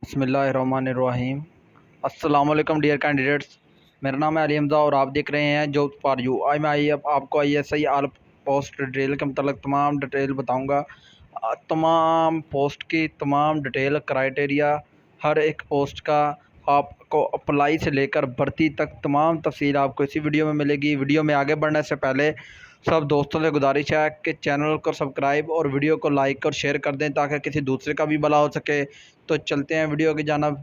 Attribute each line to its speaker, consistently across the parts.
Speaker 1: बिस्मिल्लाहिर्रहमानिर्रहीम। अस्सलाम वालेकुम डियर कैंडिडेट्स, मेरा नाम है अली हमज़ा और आप देख रहे हैं जॉब फॉर यू। आज मैं आपको ISI आल पोस्ट डिटेल के मतलब तमाम डिटेल बताऊंगा। तमाम पोस्ट की तमाम डिटेल क्राइटेरिया, हर एक पोस्ट का आपको अप्लाई से लेकर भर्ती तक तमाम तफसील आपको इसी वीडियो में मिलेगी। वीडियो में आगे बढ़ने से पहले सब दोस्तों से गुजारिश है कि चैनल को सब्सक्राइब और वीडियो को लाइक और शेयर कर दें ताकि किसी दूसरे का भी भला हो सके। तो चलते हैं वीडियो की जानिब।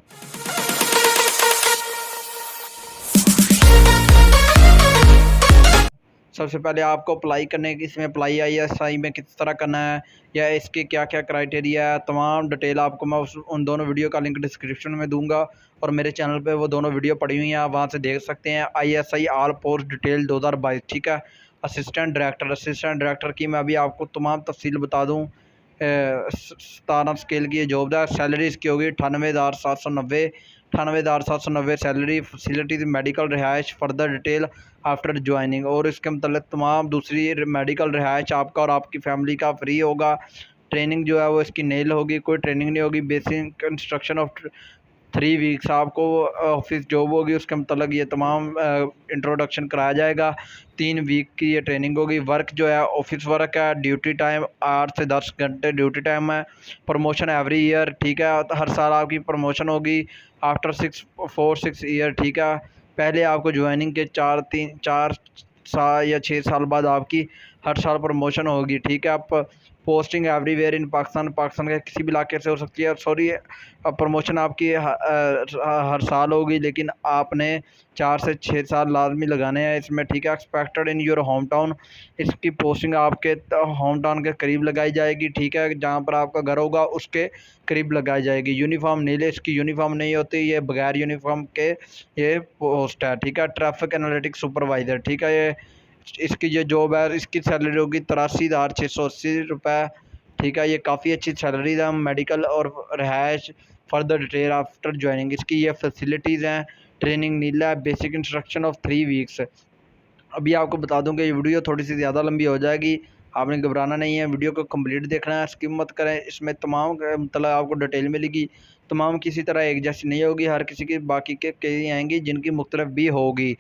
Speaker 1: सबसे पहले आपको अप्लाई करने की इसमें अप्लाई ISI में किस तरह करना है या इसके क्या क्या क्राइटेरिया है, तमाम डिटेल आपको मैं उन दोनों वीडियो का लिंक डिस्क्रिप्शन में दूंगा और मेरे चैनल पे वो दोनों वीडियो पड़ी हुई हैं, आप वहाँ से देख सकते हैं। ISI आल पोस्ट डिटेल 2022, ठीक है। असिस्टेंट डायरेक्टर की मैं अभी आपको तमाम तफसील बता दूँ। 17 स्केल की ये जॉब है। सैलरी इसकी होगी 98,790, 98,790 सैलरी। फैसिलिटीज़ मेडिकल रिहाइश, फर्दर डिटेल आफ्टर ज्वाइनिंग, और इसके मतलब तमाम दूसरी मेडिकल रिहाइश आपका और आपकी फैमिली का फ्री होगा। ट्रेनिंग जो है वो इसकी नेल होगी, कोई ट्रेनिंग नहीं होगी। बेसिक इंस्ट्रक्शन ऑफ 3 वीक्स आपको ऑफिस जॉब होगी, उसके मतलब ये तमाम इंट्रोडक्शन कराया जाएगा। 3 वीक की ये ट्रेनिंग होगी। वर्क जो है ऑफिस वर्क है। ड्यूटी टाइम 8 से 10 घंटे ड्यूटी टाइम है। प्रमोशन एवरी ईयर, ठीक है। हर साल आपकी प्रमोशन होगी आफ्टर 6 ईयर, ठीक है। पहले आपको ज्वाइनिंग के 4 साल या 6 साल बाद आपकी हर साल प्रमोशन होगी, ठीक है। आप पोस्टिंग एवरीवेयर इन पाकिस्तान के किसी भी इलाके से हो सकती है। सॉरी, प्रमोशन आपकी हर साल होगी, लेकिन आपने 4 से 6 साल लाजमी लगाने हैं इसमें, ठीक है। Expected in your home town, इसकी पोस्टिंग आपके होम टाउन के करीब लगाई जाएगी, ठीक है। जहाँ पर आपका घर होगा उसके करीब लगाई जाएगी। यूनिफॉर्म नीले, इसकी यूनिफॉर्म नहीं होती, ये बगैर यूनिफॉर्म के ये पोस्ट है, ठीक है। ट्रैफिक एनालिटिक्स सुपरवाइज़र, ठीक है। ये इसकी जो जॉब है इसकी सैलरी होगी 83,680 रुपये, ठीक है। ये काफ़ी अच्छी सैलरी है। मेडिकल और रिहाइश, फर्दर डिटेल आफ्टर ज्वाइनिंग, इसकी ये फैसिलिटीज़ हैं। ट्रेनिंग नीला है। Basic instruction of 3 weeks. अभी आपको बता दूं कि ये वीडियो थोड़ी सी ज़्यादा लंबी हो जाएगी, आपने घबराना नहीं है, वीडियो को कंप्लीट देखना है, स्किप मत करें। इसमें तमाम मतलब आपको डिटेल मिलेगी। तमाम किसी तरह एक जैसी नहीं होगी, हर किसी की बाकी के कई आएंगी जिनकी मुख्तलिफ भी होगी।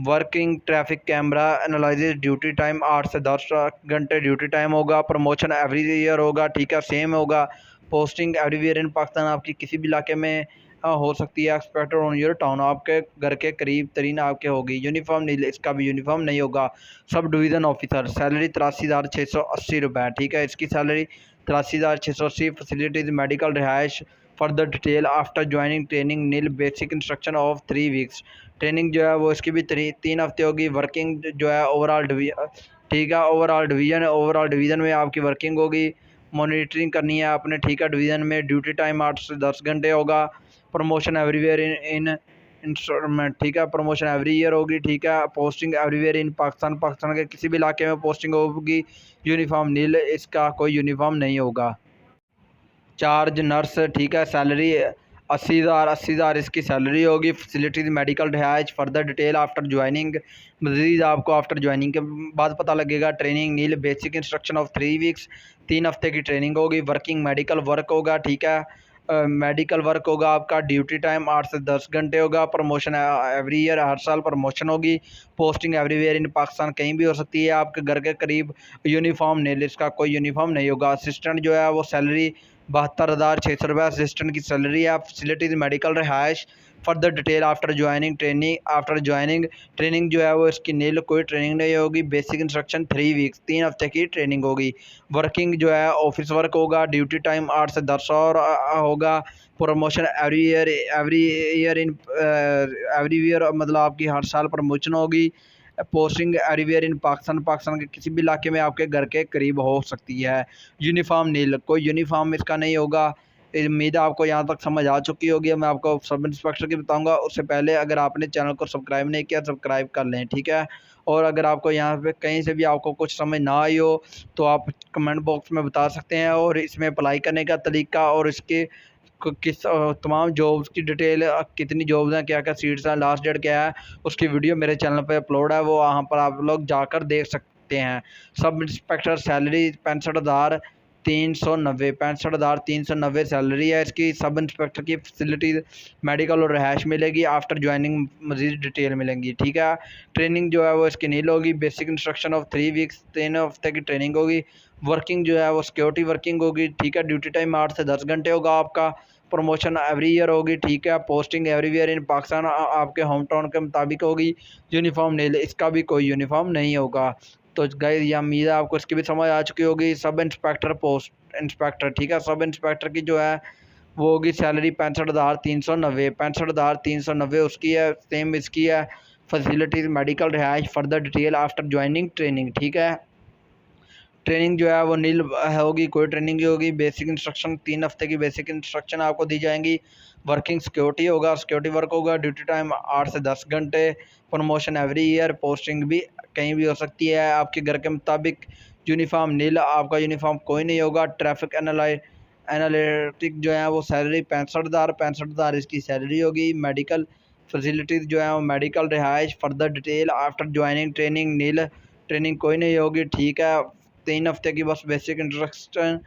Speaker 1: Working traffic camera analysis, duty time 8 से 10 घंटे ड्यूटी टाइम होगा। प्रमोशन एवरी ईयर होगा, ठीक है, सेम होगा। पोस्टिंग एवरीवेयर इन पाकिस्तान, आपकी किसी भी इलाके में हो सकती है। एक्सपेक्टेड ऑन योर टाउन, आपके घर के करीब तरीन आपके होगी। यूनिफॉर्म नहीं, इसका भी यूनिफॉर्म नहीं होगा। सब डिवीज़न ऑफिसर, सैलरी 83,680 रुपये, ठीक है। इसकी सैलरी 83,680। फैसिलिटीज़ मेडिकल रिहाइश, further detail after joining training nil. Basic instruction of 3 weeks. Training जो है वो इसकी भी 3 हफ्ते होगी। वर्किंग जो है ओवरऑल डिवीजन, ठीक है। ओवरऑल डिवीज़न में आपकी वर्किंग होगी। मॉनिटरिंग करनी है आपने, ठीक है। डिवीज़न में ड्यूटी टाइम 8 से 10 घंटे होगा। प्रमोशन एवरीवेयर इन इंस्टॉलमेंट, ठीक है। प्रमोशन एवरी ईयर होगी, ठीक है। पोस्टिंग एवरीवेयर इन पाकिस्तान के किसी भी इलाके में पोस्टिंग होगी। यूनिफॉर्म नील, इसका कोई यूनिफॉर्म नहीं होगा। चार्ज नर्स, ठीक है। सैलरी 80,000 इसकी सैलरी होगी। फैसिलिटीज़ मेडिकल रिहाइश, फर्दर डिटेल आफ्टर ज्वाइनिंग, मज़ीद आपको आफ्टर ज्वाइनिंग के बाद पता लगेगा। Training nil, basic instruction of 3 weeks, 3 हफ्ते की ट्रेनिंग होगी। वर्किंग मेडिकल वर्क होगा, ठीक है। मेडिकल वर्क होगा आपका। ड्यूटी टाइम 8 से 10 घंटे होगा। प्रमोशन एवरी ईयर, हर साल प्रमोशन होगी। पोस्टिंग एवरीवेयर इन पाकिस्तान, कहीं भी हो सकती है आपके घर के करीब। यूनिफॉर्म नील, इसका कोई यूनिफॉर्म नहीं होगा। असिस्टेंट जो है वो सैलरी 72,600 रुपये असिस्टेंट की सैलरी है। फैसिलिटीज़ मेडिकल रिहाइश, further detail after joining training जो है वो इसकी नील, कोई ट्रेनिंग नहीं होगी। बेसिक इंस्ट्रक्शन 3 वीक्स, 3 हफ्ते की ट्रेनिंग होगी। वर्किंग जो है ऑफिस वर्क होगा। ड्यूटी टाइम 8 से 10 और होगा। प्रमोशन एवरी ईयर मतलब आपकी हर साल प्रमोशन होगी। पोस्टिंग एवरीवेयर इन पाकिस्तान के किसी भी इलाके में आपके घर के करीब हो सकती है। यूनिफॉर्म नील, कोई यूनिफॉर्म इसका नहीं होगा। उम्मीद है आपको यहाँ तक समझ आ चुकी होगी। मैं आपको सब इंस्पेक्टर की बताऊंगा, उससे पहले अगर आपने चैनल को सब्सक्राइब नहीं किया सब्सक्राइब कर लें, ठीक है। और अगर आपको यहाँ पे कहीं से भी आपको कुछ समझ ना आई हो तो आप कमेंट बॉक्स में बता सकते हैं। और इसमें अप्लाई करने का तरीका और इसके किस तमाम जॉब्स की डिटेल, कितनी जॉब्स हैं, क्या क्या सीट्स हैं, लास्ट डेट क्या है, उसकी वीडियो मेरे चैनल पे अपलोड है, वो वहाँ पर आप लोग जाकर देख सकते हैं। सब इंस्पेक्टर सैलरी 65,000, 390 65,390 सैलरी है इसकी। सब इंस्पेक्टर की फैसिलिटीज़ मेडिकल और रहायश मिलेगी। आफ्टर ज्वाइनिंग मज़ीद डिटेल मिलेंगी, ठीक है। ट्रेनिंग जो है वो इसकी नील होगी। बेसिक इंस्ट्रक्शन ऑफ 3 वीक्स, 3 हफ्ते की ट्रेनिंग होगी। वर्किंग जो है वो सिक्योरिटी वर्किंग होगी, ठीक है। ड्यूटी टाइम 8 से 10 घंटे होगा आपका। प्रमोशन एवरी ईयर होगी, ठीक है। पोस्टिंग एवरीवेयर इन पाकिस्तान आपके होम टाउन के मुताबिक होगी। यूनिफॉर्म नील, इसका भी कोई यूनिफॉर्म नहीं होगा। तो गाइस ये उम्मीद है आपको इसकी भी समझ आ चुकी होगी। सब इंस्पेक्टर पोस्ट इंस्पेक्टर, ठीक है। सब इंस्पेक्टर की जो है वो होगी सैलरी 65,390, 65,390 उसकी है। सेम इसकी है। फैसिलिटीज़ मेडिकल रिहाइश further detail after joining training, ठीक है। ट्रेनिंग जो है वो नील होगी, कोई ट्रेनिंग नहीं होगी। बेसिक इंस्ट्रक्शन 3 हफ्ते की बेसिक इंस्ट्रक्शन आपको दी जाएंगी। वर्किंग सिक्योरिटी होगा, सिक्योरिटी वर्क होगा। ड्यूटी टाइम 8 से 10 घंटे। Promotion every year. पोस्टिंग भी कहीं भी हो सकती है आपके घर के मुताबिक। यूनिफॉर्म नील, आपका यूनिफॉर्म कोई नहीं होगा। ट्रैफिक एनालिटिक जो है वो सैलरी 65,000 इसकी सैलरी होगी। मेडिकल फैसिलिटीज़ जो है वो मेडिकल रिहाइश further detail after joining training nil, training कोई नहीं होगी, ठीक है। 3 हफ्ते की बस बेसिक इंस्ट्रक्शन।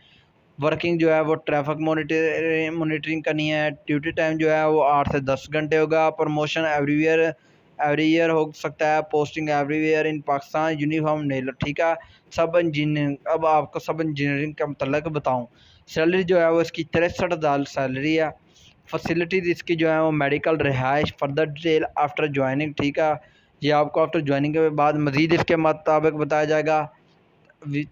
Speaker 1: वर्किंग जो है वो ट्रैफिक मॉनिटरिंग करनी है। ड्यूटी टाइम जो है वो 8 से 10 घंटे होगा। प्रमोशन एवरी ईयर हो सकता है। Posting everywhere in Pakistan. Uniform nil, ठीक है। सब इंजीनियरिंग, अब आपको सब इंजीनियरिंग का मतलब बताऊँ। सैलरी जो है वो इसकी 63,000 सैलरी है। फैसिलिटीज़ इसकी जो है वो मेडिकल रिहाइश फर्दर डिटेल आफ्टर ज्वाइनिंग, ठीक है। ये आपको आफ्टर ज्वाइनिंग के बाद मज़ीद इसके मुताबिक बताया जाएगा।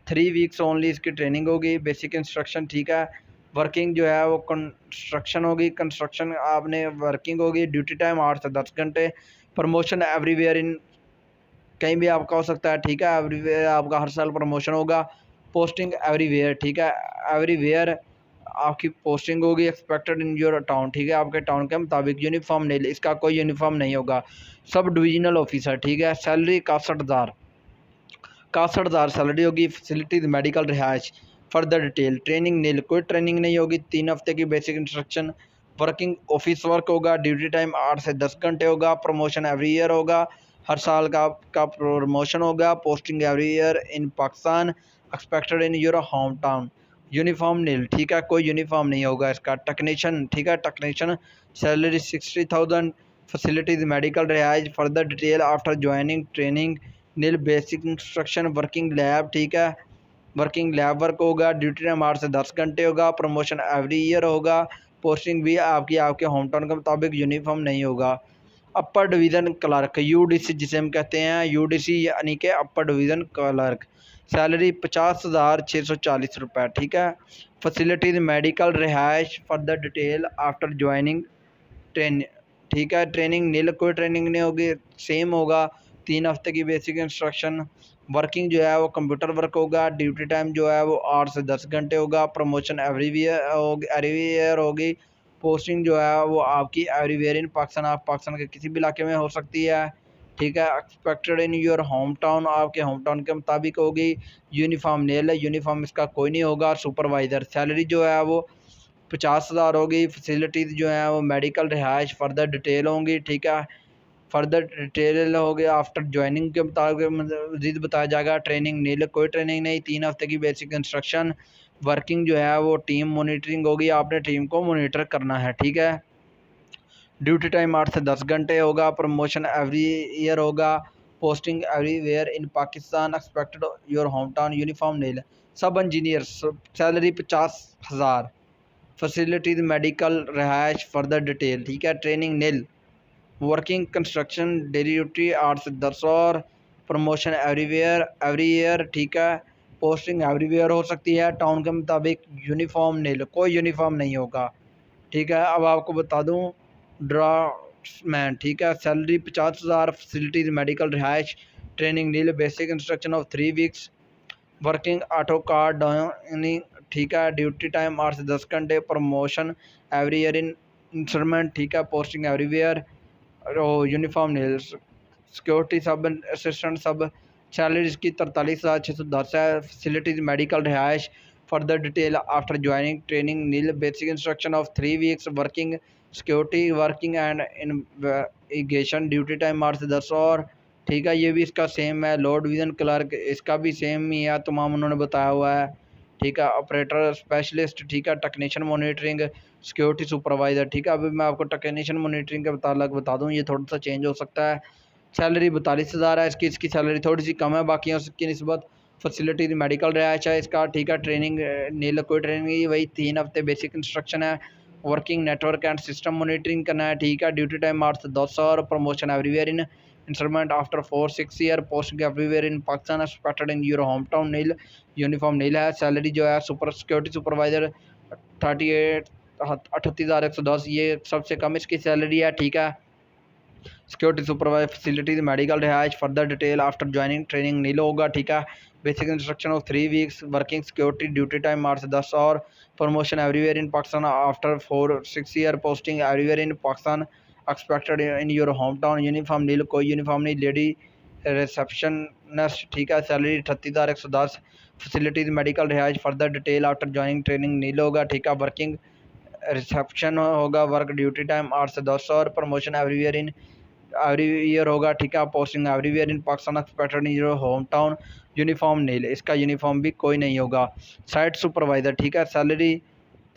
Speaker 1: 3 वीक्स ओनली इसकी ट्रेनिंग होगी। बेसिक इंस्ट्रक्शन, ठीक है। वर्किंग जो है वो कंस्ट्रक्शन होगी, कंस्ट्रक्शन आपने वर्किंग होगी। ड्यूटी टाइम 8 से 10 घंटे। प्रमोशन एवरीवेयर इन, कहीं भी आपका हो सकता है, ठीक है। एवरीवेयर आपका हर साल प्रमोशन होगा। पोस्टिंग एवरीवेयर, ठीक है। एवरीवेयर आपकी पोस्टिंग होगी। एक्सपेक्टेड इन योर टाउन, ठीक है, आपके टाउन के मुताबिक। यूनिफॉर्म नहीं, इसका कोई यूनिफॉर्म नहीं होगा। सब डिविजनल ऑफिसर, ठीक है। सैलरी 61,000 सैलरी होगी। फैसिलिटीज़ मेडिकल रिहाइश फर्दर डिटेल। ट्रेनिंग नील, कोई ट्रेनिंग नहीं होगी। 3 हफ्ते की basic instruction. Working office work होगा। ड्यूटी टाइम 8 से 10 घंटे होगा। प्रमोशन एवरी ईयर होगा, हर साल का प्रमोशन होगा। Posting every year in Pakistan. Expected in your home town. Uniform nil, ठीक है, कोई यूनिफॉर्म नहीं होगा इसका। टेक्नीशियन, ठीक है। Technician salary 60,000। फैसिलिटीज़ मेडिकल रिहाइश further detail after joining training nil. Basic instruction. Working lab, ठीक है, वर्किंग लैब वर्क होगा। ड्यूटी टाइम 8 से 10 घंटे होगा। प्रमोशन एवरी ईयर होगा। पोस्टिंग भी आपके होम टाउन के मुताबिक। यूनिफॉर्म नहीं होगा। अपर डिवीज़न क्लर्क, यूडीसी जिसे हम कहते हैं, यूडीसी यानी कि अपर डिवीज़न क्लर्क। सैलरी 50,640 रुपये, ठीक है। फैसिलिटीज़ मेडिकल रिहाइश further detail after joining train, ठीक है। ट्रेनिंग नील, कोई ट्रेनिंग नहीं होगी, सेम होगा। 3 हफ्ते की बेसिक इंस्ट्रक्शन। वर्किंग जो है वो कंप्यूटर वर्क होगा। ड्यूटी टाइम जो है वो 8 से 10 घंटे होगा। प्रमोशन एवरीवेयर होगी। पोस्टिंग जो है वो आपकी एवरीवेयर इन पाकिस्तान, आप पाकिस्तान के किसी भी इलाके में हो सकती है, ठीक है। Expected in your home town, आपके होम टाउन के मुताबिक होगी। यूनिफॉर्म नील है, यूनिफॉर्म इसका कोई नहीं होगा। सुपरवाइज़र सैलरी जो है वो 50,000 होगी। फैसिलिटीज़ जो हैं वो मेडिकल रिहाइश फर्दर डिटेल होंगी, ठीक है। फर्दर डिटेल हो गया आफ्टर ज्वाइनिंग के मुताबिक मज़ीद बताया जाएगा। ट्रेनिंग नील, कोई ट्रेनिंग नहीं। 3 हफ्ते की बेसिक इंस्ट्रक्शन। वर्किंग जो है वो टीम मॉनिटरिंग होगी, आपने टीम को मॉनिटर करना है, ठीक है। ड्यूटी टाइम 8 से 10 घंटे होगा। प्रमोशन एवरी ईयर होगा। Posting everywhere in Pakistan. Expected your home town. Uniform nil. Sub engineer salary 50,000। Facilities medical रिहाइश फर्दर डिटेल, ठीक है। Training nil. Working construction daily duty 8 से 10 और प्रमोशन एवरीवेयर एवरी ईयर, ठीक है। पोस्टिंग एवरीवेयर हो सकती है टाउन के मुताबिक। यूनिफॉर्म नील, कोई यूनिफॉर्म नहीं होगा, ठीक है। अब आपको बता दूं ड्राफ्ट्समैन, ठीक है। सैलरी 50,000। फैसिलिटीज़ मेडिकल रिहाइश। Training nil. Basic instruction of 3 weeks. Working auto car downing, ठीक है। ड्यूटी टाइम 8 से 10 घंटे। Promotion every year in instrument, ठीक है। Posting everywhere. Uniform nil. Security sub assistant sub. Salary इसकी 43,610 है। फैसिलिटीज़ मेडिकल रिहाइश further detail after joining training nil. Basic instruction of 3 weeks. Working security working and investigation. Duty time 8 से 10 और, ठीक है। ये भी इसका सेम है। लोड डिवीज़न क्लर्क, इसका भी सेम ही है, तमाम उन्होंने बताया हुआ है, ठीक है, ऑपरेटर स्पेशलिस्ट, ठीक है, टेक्नीशियन मॉनिटरिंग, सिक्योरिटी सुपरवाइज़र, ठीक है। अभी मैं आपको टेक्नीशियन मॉनिटरिंग के मुताबिक बता दूँ, ये थोड़ा सा चेंज हो सकता है। सैलरी 42,000 है इसकी। इसकी सैलरी थोड़ी सी कम है बाकियों की निस्बत। फैसिलिटी मेडिकल रिहाइश है इसका, ठीक है। ट्रेनिंग नील कोई ट्रेनिंग नहीं, वही 3 हफ्ते बेसिक इंस्ट्रक्शन है। Working network and system monitoring करना है, ठीक है। ड्यूटी टाइम 8 से 10 और promotion everywhere in instrument after 4-6 year, posting everywhere in Pakistan expected in your home town nil, uniform nil है। सैलरी जो है सुपर सिक्योरिटी सुपरवाइजर 38,110, ये सबसे कम इसकी सैलरी है, ठीक है। सिक्योरिटी सुपरवाइजर फैसिलिटीज मेडिकल रिहाइश further detail after joining training nil होगा, ठीक है। Basic instruction of 3 weeks, working security duty time 8 से 10 और promotion everywhere in Pakistan after 4-6 year, posting everywhere in Pakistan expected in your home town, uniform nil कोई uniform नहीं, lady receptionist, ठीक है। Salary 38,110, facilities medical रिहाइश further detail after joining training nil होगा, ठीक है। वर्किंग रिसेप्शन होगा, वर्क ड्यूटी टाइम 8 से 10 और promotion everywhere in every year होगा, ठीक है। Posting everywhere in Pakistan expected in your home town, uniform nil, इसका यूनिफॉर्म भी कोई नहीं होगा। साइट सुपरवाइज़र, ठीक है। सैलरी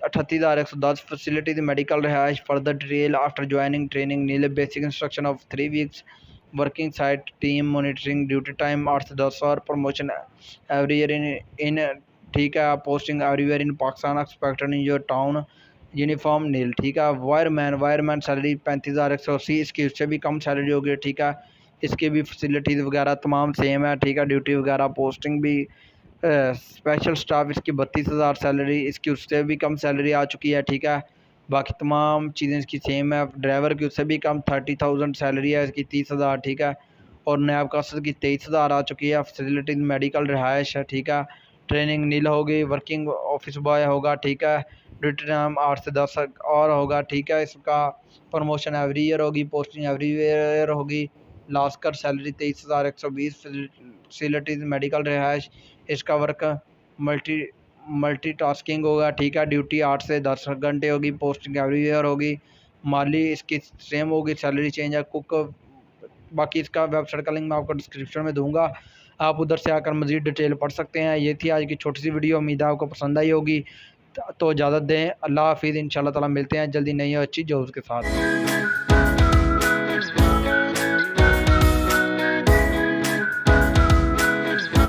Speaker 1: 38,110, फैसिलिटीज मेडिकल रिहाइश further detail after joining training nil, basic instruction of 3 weeks, working site team monitoring duty time 8 से 10 और प्रमोशन एवरी ईयर इन ठीक है। Posting everywhere in Pakistan expected in your town, uniform nil, ठीक है। Wireman salary 35,180, इसकी उससे भी कम salary होगी, ठीक है। इसकी भी फैसिलिटीज़ वगैरह तमाम सेम है, ठीक है। ड्यूटी वगैरह पोस्टिंग भी स्पेशल स्टाफ इसकी 32,000 सैलरी, इसकी उससे भी कम सैलरी आ चुकी है, ठीक है। बाकी तमाम चीज़ें इसकी सेम है। ड्राइवर की उससे भी कम 30,000 सैलरी है इसकी, 30,000, ठीक है। और नैब कासर की 23,000 आ चुकी है। फैसिलिटीज मेडिकल रिहाइश है, ठीक है। ट्रेनिंग नील होगी, वर्किंग ऑफिस बॉय होगा, ठीक है। ड्यूटी टाइम 8 से 10 और होगा, ठीक है। इसका प्रमोशन एवरी ईयर होगी, पोस्टिंग एवरी ईयर होगी। लास्ट कर सैलरी 23,120, फैसिलिटीज मेडिकल रिहाइश, इसका वर्क मल्टीटास्किंग होगा, ठीक है। ड्यूटी 8 से 10 घंटे होगी, पोस्टिंग एवरी ईयर होगी। माली इसकी सेम होगी, सैलरी चेंज है। कुक, बाकी इसका वेबसाइट का लिंक मैं आपको डिस्क्रिप्शन में दूंगा, आप उधर से आकर मज़ीद डिटेल पढ़ सकते हैं। ये थी आज की छोटी सी वीडियो, उम्मीद है आपको पसंद आई होगी। तो इजाज़त दें, अल्लाह हाफिज़। इंशाल्लाह ताला मिलते हैं जल्दी नई और अच्छी जॉब्स के साथ।